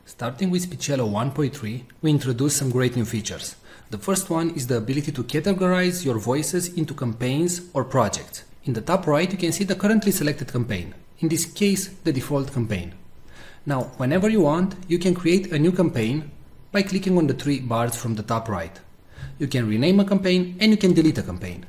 Starting with Speechelo 1.3, we introduce some great new features. The first one is the ability to categorize your voices into campaigns or projects. In the top right, you can see the currently selected campaign. In this case, the default campaign. Now, whenever you want, you can create a new campaign by clicking on the three bars from the top right. You can rename a campaign and you can delete a campaign.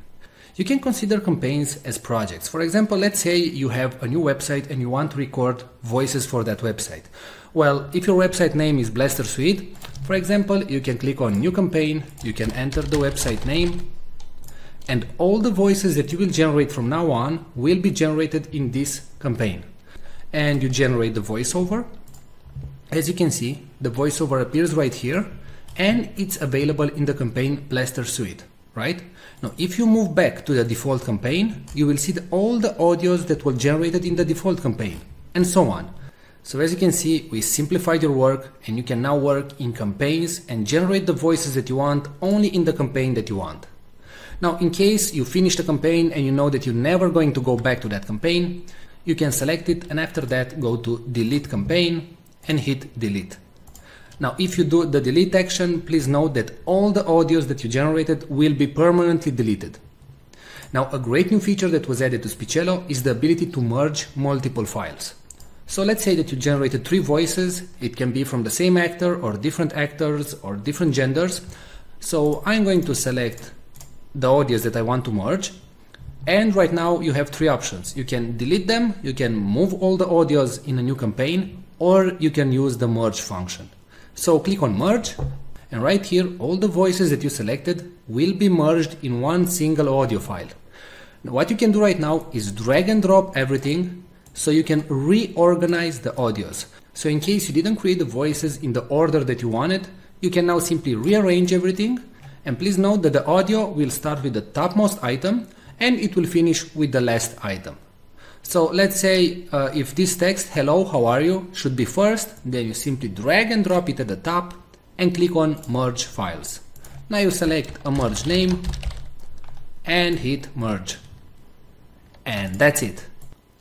You can consider campaigns as projects. For example, let's say you have a new website and you want to record voices for that website. Well, if your website name is Blaster Suite, for example, you can click on New Campaign, you can enter the website name, and all the voices that you will generate from now on will be generated in this campaign. And you generate the voiceover. As you can see, the voiceover appears right here, and it's available in the campaign Blaster Suite. Right? Now, if you move back to the default campaign, you will see all the audios that were generated in the default campaign, and so on. So as you can see, we simplified your work, and you can now work in campaigns and generate the voices that you want only in the campaign that you want. Now, in case you finish the campaign and you know that you're never going to go back to that campaign, you can select it and after that go to Delete Campaign and hit Delete. Now, if you do the delete action, please note that all the audios that you generated will be permanently deleted. Now, a great new feature that was added to Speechelo is the ability to merge multiple files. So let's say that you generated 3 voices. It can be from the same actor or different actors or different genders. So I'm going to select the audios that I want to merge. And right now you have 3 options. You can delete them, you can move all the audios in a new campaign, or you can use the merge function. So click on merge, and right here all the voices that you selected will be merged in one single audio file. Now, what you can do right now is drag and drop everything so you can reorganize the audios. So in case you didn't create the voices in the order that you wanted, you can now simply rearrange everything, and please note that the audio will start with the topmost item and it will finish with the last item. So let's say if this text, hello, how are you, should be first, then you simply drag and drop it at the top and click on merge files. Now you select a merge name and hit merge. And that's it.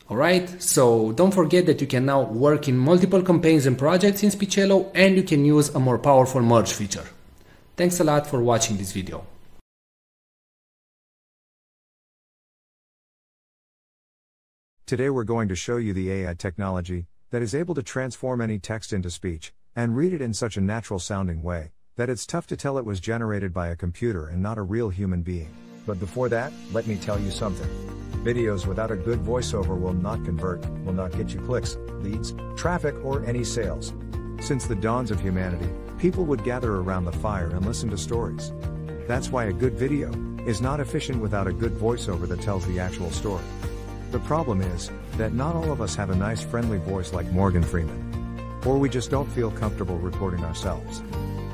Alright, so don't forget that you can now work in multiple campaigns and projects in Speechelo, and you can use a more powerful merge feature. Thanks a lot for watching this video. Today we're going to show you the AI technology that is able to transform any text into speech, and read it in such a natural sounding way, that it's tough to tell it was generated by a computer and not a real human being. But before that, let me tell you something. Videos without a good voiceover will not convert, will not get you clicks, leads, traffic, or any sales. Since the dawns of humanity, people would gather around the fire and listen to stories. That's why a good video is not efficient without a good voiceover that tells the actual story. The problem is that not all of us have a nice friendly voice like Morgan Freeman. Or we just don't feel comfortable recording ourselves.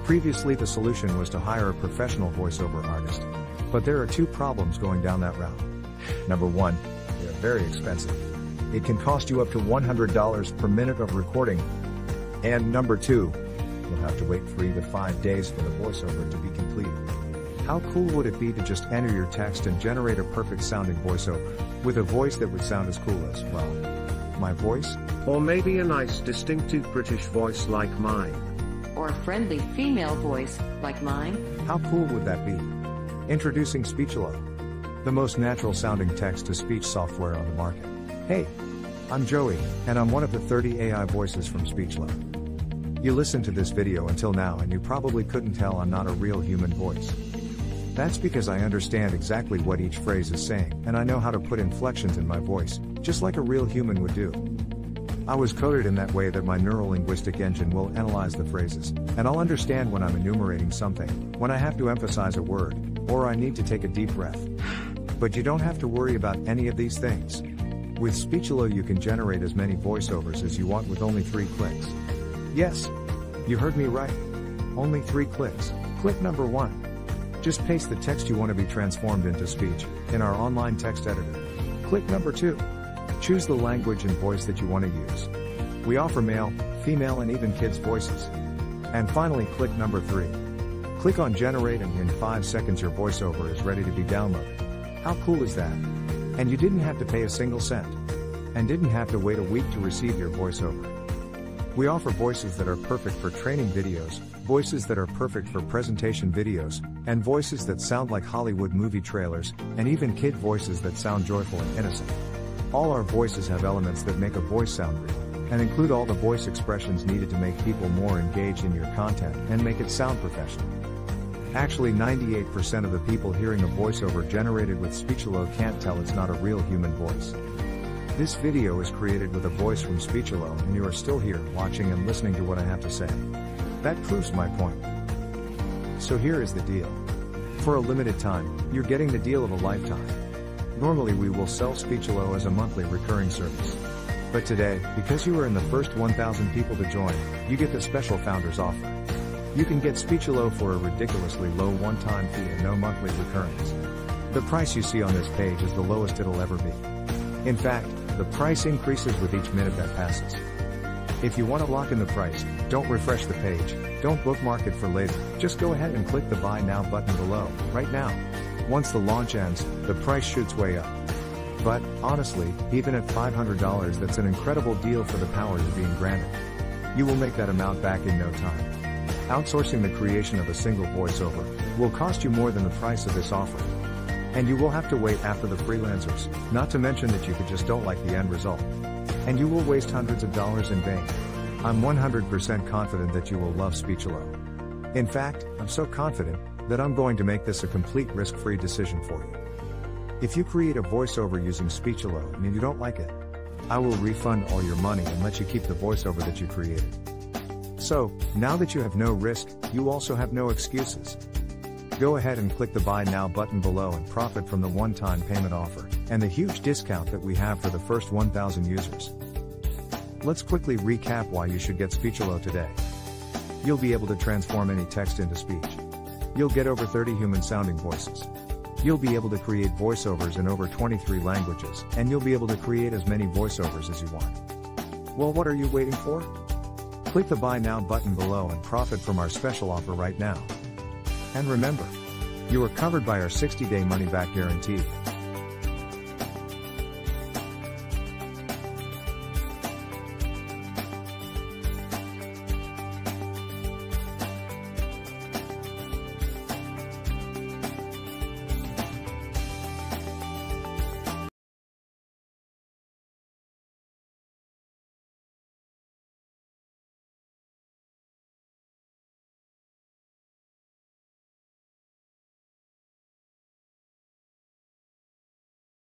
Previously the solution was to hire a professional voiceover artist. But there are 2 problems going down that route. Number 1, they're very expensive. It can cost you up to $100 per minute of recording. And number 2, you'll have to wait 3 to 5 days for the voiceover to be completed. How cool would it be to just enter your text and generate a perfect sounding voiceover, with a voice that would sound as cool as, well, my voice? Or maybe a nice distinctive British voice like mine. Or a friendly female voice like mine? How cool would that be? Introducing Speechelo, the most natural sounding text-to-speech software on the market. Hey, I'm Joey, and I'm one of the 30 AI voices from Speechelo. You listened to this video until now and you probably couldn't tell I'm not a real human voice. That's because I understand exactly what each phrase is saying, and I know how to put inflections in my voice, just like a real human would do. I was coded in that way that my neuro-linguistic engine will analyze the phrases, and I'll understand when I'm enumerating something, when I have to emphasize a word, or I need to take a deep breath. But you don't have to worry about any of these things. With Speechelo you can generate as many voiceovers as you want with only 3 clicks. Yes, you heard me right. Only 3 clicks. Click number 1. Just paste the text you want to be transformed into speech in our online text editor. Click number 2. Choose the language and voice that you want to use. We offer male, female, and even kids' voices. And finally, click number 3. Click on generate, and in 5 seconds your voiceover is ready to be downloaded. How cool is that? And you didn't have to pay a single cent. And didn't have to wait a week to receive your voiceover. We offer voices that are perfect for training videos, voices that are perfect for presentation videos, and voices that sound like Hollywood movie trailers, and even kid voices that sound joyful and innocent. All our voices have elements that make a voice sound real, and include all the voice expressions needed to make people more engaged in your content and make it sound professional. Actually, 98% of the people hearing a voiceover generated with Speechelo can't tell it's not a real human voice. This video is created with a voice from Speechelo, and you are still here watching and listening to what I have to say. That proves my point. So here is the deal. For a limited time, you're getting the deal of a lifetime. Normally we will sell Speechelo as a monthly recurring service. But today, because you are in the first 1,000 people to join, you get the special founders offer. You can get Speechelo for a ridiculously low one-time fee and no monthly recurrence. The price you see on this page is the lowest it'll ever be. In fact, the price increases with each minute that passes. If you want to lock in the price, don't refresh the page, don't bookmark it for later, just go ahead and click the Buy Now button below, right now. Once the launch ends, the price shoots way up. But, honestly, even at $500 that's an incredible deal for the power you're being granted. You will make that amount back in no time. Outsourcing the creation of a single voiceover will cost you more than the price of this offer. And you will have to wait after the freelancers, not to mention that you just don't like the end result. And you will waste hundreds of dollars in vain. I'm 100% confident that you will love Speechelo. In fact, I'm so confident that I'm going to make this a complete risk-free decision for you. If you create a voiceover using Speechelo and you don't like it, I will refund all your money and let you keep the voiceover that you created. So, now that you have no risk, you also have no excuses. Go ahead and click the Buy Now button below and profit from the one-time payment offer, and the huge discount that we have for the first 1,000 users. Let's quickly recap why you should get Speechelo today. You'll be able to transform any text into speech. You'll get over 30 human-sounding voices. You'll be able to create voiceovers in over 23 languages, and you'll be able to create as many voiceovers as you want. Well, what are you waiting for? Click the Buy Now button below and profit from our special offer right now. And remember, you are covered by our 60-day money-back guarantee.